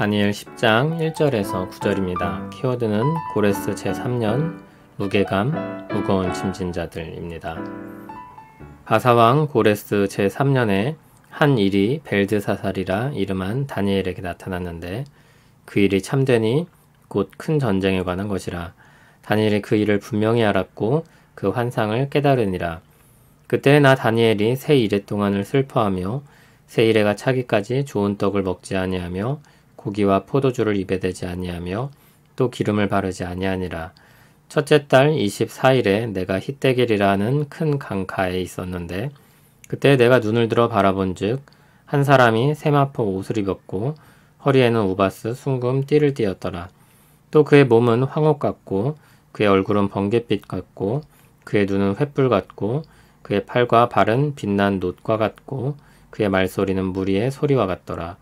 다니엘 10장 1절에서 9절입니다. 키워드는 고레스 제3년 무게감, 무거운 짐진 자들입니다. 바사왕 고레스 제3년에 한 일이 벨드사살이라 이름한 다니엘에게 나타났는데 그 일이 참되니 곧 큰 전쟁에 관한 것이라. 다니엘이 그 일을 분명히 알았고 그 환상을 깨달으니라. 그때 나 다니엘이 새 이래 동안을 슬퍼하며 새 이래가 차기까지 좋은 떡을 먹지 아니하며 고기와 포도주를 입에 대지 아니하며 또 기름을 바르지 아니하니라. 첫째 달 24일에 내가 히데겔이라는 큰 강가에 있었는데 그때 내가 눈을 들어 바라본즉 한 사람이 세마포 옷을 입었고 허리에는 우바스 순금 띠를 띠었더라. 또 그의 몸은 황옥 같고 그의 얼굴은 번갯빛 같고 그의 눈은 횃불 같고 그의 팔과 발은 빛난 놋과 같고 그의 말소리는 무리의 소리와 같더라.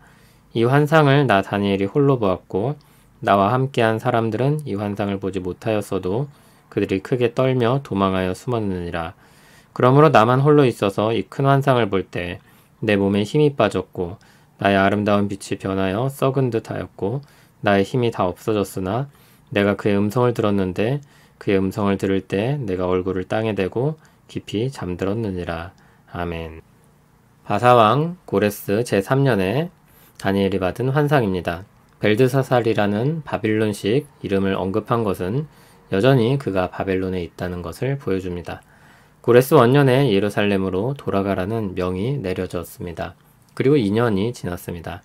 이 환상을 나 다니엘이 홀로 보았고 나와 함께한 사람들은 이 환상을 보지 못하였어도 그들이 크게 떨며 도망하여 숨었느니라. 그러므로 나만 홀로 있어서 이 큰 환상을 볼 때 내 몸에 힘이 빠졌고 나의 아름다운 빛이 변하여 썩은 듯 하였고 나의 힘이 다 없어졌으나 내가 그의 음성을 들었는데 그의 음성을 들을 때 내가 얼굴을 땅에 대고 깊이 잠들었느니라. 아멘. 바사왕 고레스 제3년에 다니엘이 받은 환상입니다. 벨드사살이라는 바빌론식 이름을 언급한 것은 여전히 그가 바벨론에 있다는 것을 보여줍니다. 고레스 원년에 예루살렘으로 돌아가라는 명이 내려졌습니다. 그리고 2년이 지났습니다.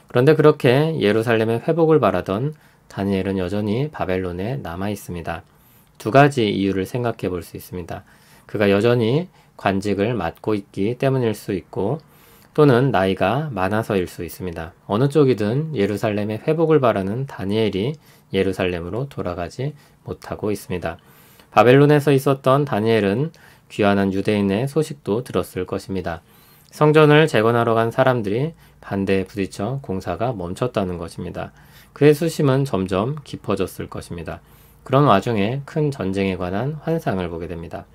그런데 그렇게 예루살렘의 회복을 바라던 다니엘은 여전히 바벨론에 남아 있습니다. 두 가지 이유를 생각해 볼 수 있습니다. 그가 여전히 관직을 맡고 있기 때문일 수 있고 또는 나이가 많아서일 수 있습니다. 어느 쪽이든 예루살렘의 회복을 바라는 다니엘이 예루살렘으로 돌아가지 못하고 있습니다. 바벨론에서 있었던 다니엘은 귀환한 유대인의 소식도 들었을 것입니다. 성전을 재건하러 간 사람들이 반대에 부딪혀 공사가 멈췄다는 것입니다. 그의 수심은 점점 깊어졌을 것입니다. 그런 와중에 큰 전쟁에 관한 환상을 보게 됩니다.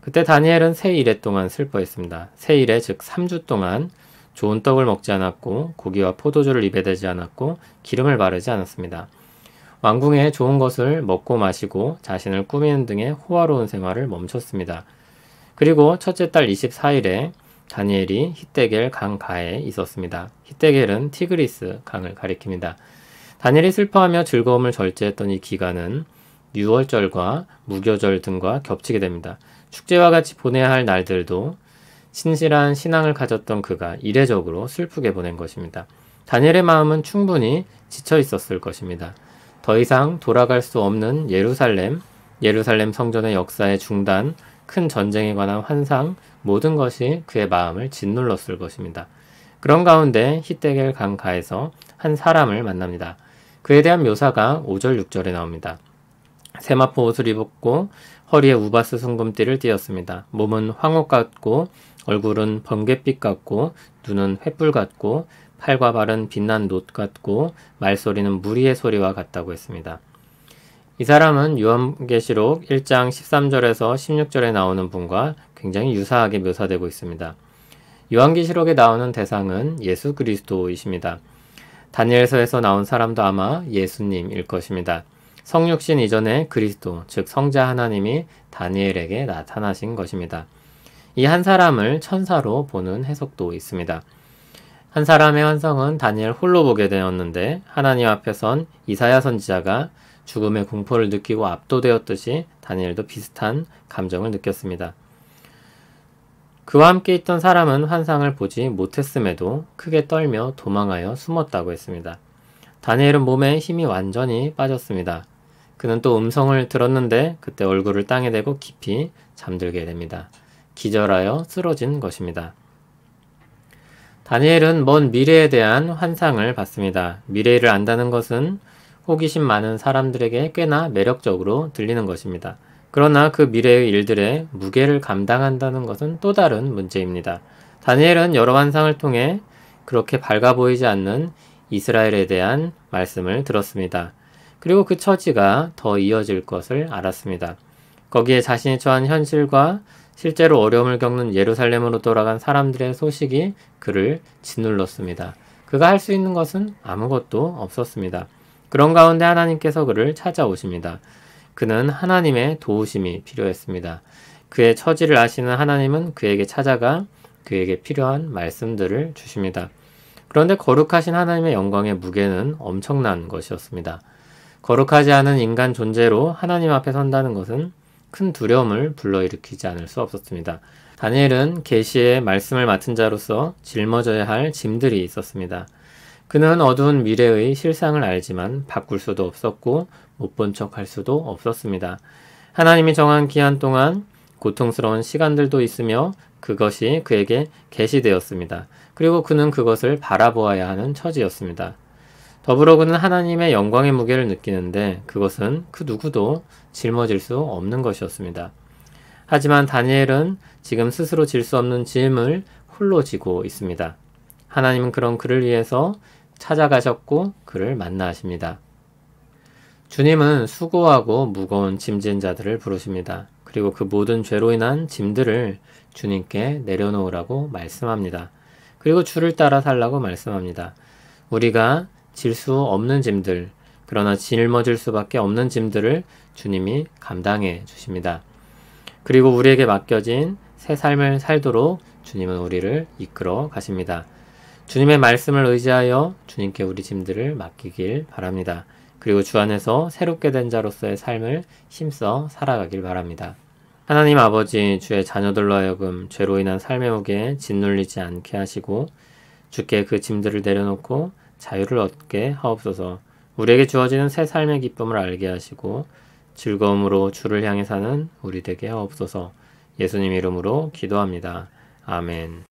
그때 다니엘은 새 이래 동안 슬퍼했습니다. 새 이래 즉 3주 동안 좋은 떡을 먹지 않았고 고기와 포도주를 입에 대지 않았고 기름을 바르지 않았습니다. 왕궁의 좋은 것을 먹고 마시고 자신을 꾸미는 등의 호화로운 생활을 멈췄습니다. 그리고 첫째 달 24일에 다니엘이 히데겔 강가에 있었습니다. 히데겔은 티그리스 강을 가리킵니다. 다니엘이 슬퍼하며 즐거움을 절제했던 이 기간은 유월절과 무교절 등과 겹치게 됩니다. 축제와 같이 보내야 할 날들도 신실한 신앙을 가졌던 그가 이례적으로 슬프게 보낸 것입니다. 다니엘의 마음은 충분히 지쳐 있었을 것입니다. 더 이상 돌아갈 수 없는 예루살렘 성전의 역사의 중단, 큰 전쟁에 관한 환상, 모든 것이 그의 마음을 짓눌렀을 것입니다. 그런 가운데 히데겔 강가에서 한 사람을 만납니다. 그에 대한 묘사가 5절, 6절에 나옵니다. 세마포 옷을 입었고 허리에 우바스 순금띠를 띠었습니다. 몸은 황옥 같고 얼굴은 번갯빛 같고 눈은 횃불 같고 팔과 발은 빛난 놋 같고 말소리는 무리의 소리와 같다고 했습니다. 이 사람은 요한계시록 1장 13절에서 16절에 나오는 분과 굉장히 유사하게 묘사되고 있습니다. 요한계시록에 나오는 대상은 예수 그리스도이십니다. 다니엘서에서 나온 사람도 아마 예수님일 것입니다. 성육신 이전에 그리스도, 즉 성자 하나님이 다니엘에게 나타나신 것입니다. 이 한 사람을 천사로 보는 해석도 있습니다. 한 사람의 환상은 다니엘 홀로 보게 되었는데 하나님 앞에 선 이사야 선지자가 죽음의 공포를 느끼고 압도되었듯이 다니엘도 비슷한 감정을 느꼈습니다. 그와 함께 있던 사람은 환상을 보지 못했음에도 크게 떨며 도망하여 숨었다고 했습니다. 다니엘은 몸에 힘이 완전히 빠졌습니다. 그는 또 음성을 들었는데 그때 얼굴을 땅에 대고 깊이 잠들게 됩니다. 기절하여 쓰러진 것입니다. 다니엘은 먼 미래에 대한 환상을 봤습니다. 미래를 안다는 것은 호기심 많은 사람들에게 꽤나 매력적으로 들리는 것입니다. 그러나 그 미래의 일들의 무게를 감당한다는 것은 또 다른 문제입니다. 다니엘은 여러 환상을 통해 그렇게 밝아 보이지 않는 이스라엘에 대한 말씀을 들었습니다. 그리고 그 처지가 더 이어질 것을 알았습니다. 거기에 자신이 처한 현실과 실제로 어려움을 겪는 예루살렘으로 돌아간 사람들의 소식이 그를 짓눌렀습니다. 그가 할 수 있는 것은 아무것도 없었습니다. 그런 가운데 하나님께서 그를 찾아오십니다. 그는 하나님의 도우심이 필요했습니다. 그의 처지를 아시는 하나님은 그에게 찾아가 그에게 필요한 말씀들을 주십니다. 그런데 거룩하신 하나님의 영광의 무게는 엄청난 것이었습니다. 거룩하지 않은 인간 존재로 하나님 앞에 선다는 것은 큰 두려움을 불러일으키지 않을 수 없었습니다. 다니엘은 계시의 말씀을 맡은 자로서 짊어져야 할 짐들이 있었습니다. 그는 어두운 미래의 실상을 알지만 바꿀 수도 없었고 못 본 척 할 수도 없었습니다. 하나님이 정한 기한 동안 고통스러운 시간들도 있으며 그것이 그에게 계시되었습니다. 그리고 그는 그것을 바라보아야 하는 처지였습니다. 더불어 그는 하나님의 영광의 무게를 느끼는데 그것은 그 누구도 짊어질 수 없는 것이었습니다. 하지만 다니엘은 지금 스스로 질 수 없는 짐을 홀로 지고 있습니다. 하나님은 그런 그를 위해서 찾아가셨고 그를 만나십니다. 주님은 수고하고 무거운 짐진 자들을 부르십니다. 그리고 그 모든 죄로 인한 짐들을 주님께 내려놓으라고 말씀합니다. 그리고 주를 따라 살라고 말씀합니다. 우리가 질 수 없는 짐들, 그러나 짊어질 수밖에 없는 짐들을 주님이 감당해 주십니다. 그리고 우리에게 맡겨진 새 삶을 살도록 주님은 우리를 이끌어 가십니다. 주님의 말씀을 의지하여 주님께 우리 짐들을 맡기길 바랍니다. 그리고 주 안에서 새롭게 된 자로서의 삶을 힘써 살아가길 바랍니다. 하나님 아버지, 주의 자녀들로 하여금 죄로 인한 삶의 무게에 짓눌리지 않게 하시고 주께 그 짐들을 내려놓고 자유를 얻게 하옵소서. 우리에게 주어지는 새 삶의 기쁨을 알게 하시고 즐거움으로 주를 향해 사는 우리 되게 하옵소서. 예수님 이름으로 기도합니다. 아멘.